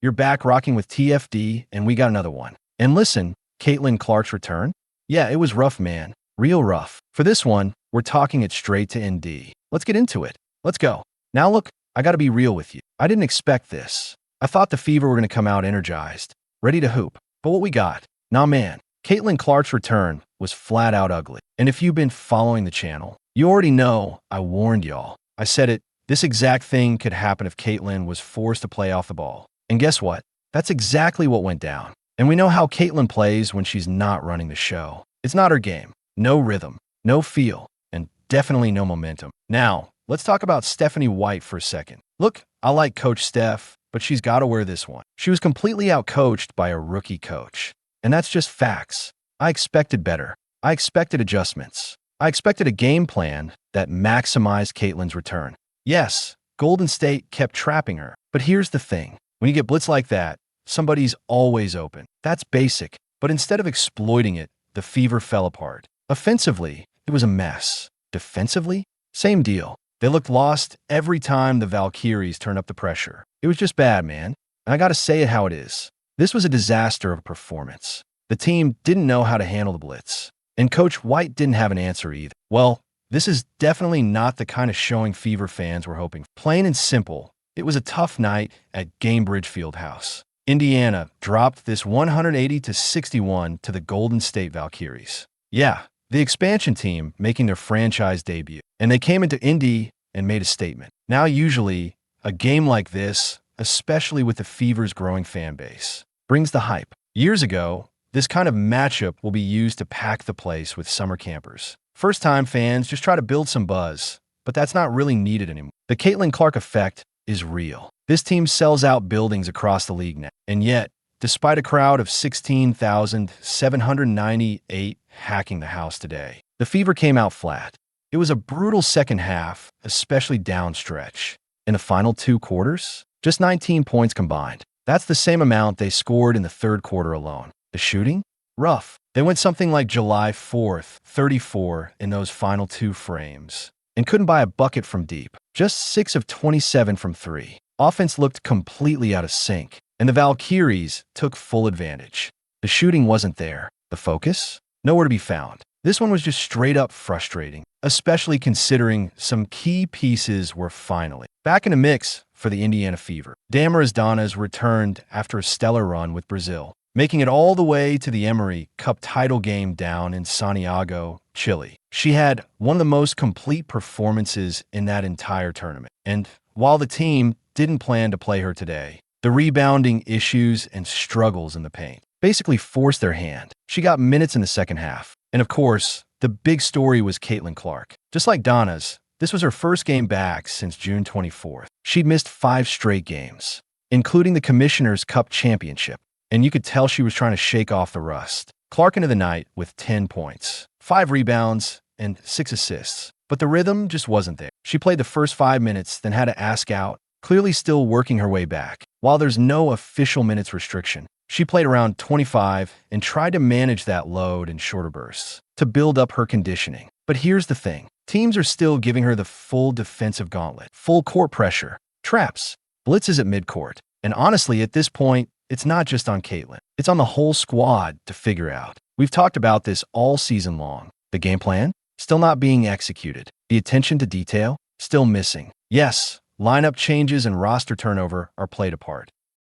You're back rocking with TFD, and we got another one. And listen, Caitlin Clark's return? Yeah, it was rough, man. Real rough. For this one, we're talking it straight to ND. Let's get into it. Let's go. Now look, I gotta be real with you. I didn't expect this. I thought the Fever were gonna come out energized, ready to hoop. But what we got? Nah, man. Caitlin Clark's return was flat out ugly. And if you've been following the channel, you already know I warned y'all. I said it, this exact thing could happen if Caitlin was forced to play off the ball. And guess what? That's exactly what went down. And we know how Caitlin plays when she's not running the show. It's not her game. No rhythm, no feel, and definitely no momentum. Now, let's talk about Stephanie White for a second. Look, I like Coach Steph, but she's got to wear this one. She was completely outcoached by a rookie coach. And that's just facts. I expected better. I expected adjustments. I expected a game plan that maximized Caitlin's return. Yes, Golden State kept trapping her. But here's the thing. When you get blitz like that, somebody's always open. That's basic. But instead of exploiting it, the Fever fell apart. Offensively, it was a mess. Defensively, same deal. They looked lost every time the Valkyries turned up the pressure. It was just bad, man. And I gotta say it how it is. This was a disaster of a performance. The team didn't know how to handle the blitz. And Coach White didn't have an answer either. Well, this is definitely not the kind of showing Fever fans were hoping for. Plain and simple, it was a tough night at Gainbridge Fieldhouse. Indiana dropped this 180-61 to the Golden State Valkyries. Yeah, the expansion team making their franchise debut. And they came into Indy and made a statement. Now usually, a game like this, especially with the Fever's growing fan base, brings the hype. Years ago, this kind of matchup will be used to pack the place with summer campers. First-time fans just try to build some buzz, but that's not really needed anymore. The Caitlin Clark effect is real. This team sells out buildings across the league now. And yet, despite a crowd of 16,798 hacking the house today, the Fever came out flat. It was a brutal second half, especially downstretch. In the final 2 quarters, just 19 points combined. That's the same amount they scored in the third quarter alone. The shooting? Rough. They went something like July 4th, 34 in those final 2 frames, and couldn't buy a bucket from deep. Just 6 of 27 from 3. Offense looked completely out of sync, and the Valkyries took full advantage. The shooting wasn't there. The focus? Nowhere to be found. This one was just straight up frustrating, especially considering some key pieces were finally back in the mix for the Indiana Fever. Damaris Donas returned after a stellar run with Brazil, making it all the way to the Emery Cup title game down in Santiago, Chile. She had one of the most complete performances in that entire tournament. And while the team didn't plan to play her today, the rebounding issues and struggles in the paint basically forced their hand. She got minutes in the second half. And of course, the big story was Caitlin Clark. Just like Donna's, this was her first game back since June 24th. She'd missed 5 straight games, including the Commissioner's Cup Championship. And you could tell she was trying to shake off the rust. Clark into the night with 10 points, 5 rebounds, and 6 assists. But the rhythm just wasn't there. She played the first 5 minutes, then had to ask out, clearly still working her way back. While there's no official minutes restriction, she played around 25 and tried to manage that load in shorter bursts to build up her conditioning. But here's the thing. Teams are still giving her the full defensive gauntlet, full court pressure, traps, blitzes at midcourt. And honestly, at this point, it's not just on Caitlin. It's on the whole squad to figure out. We've talked about this all season long. The game plan? Still not being executed. The attention to detail? Still missing. Yes, lineup changes and roster turnover are played a part.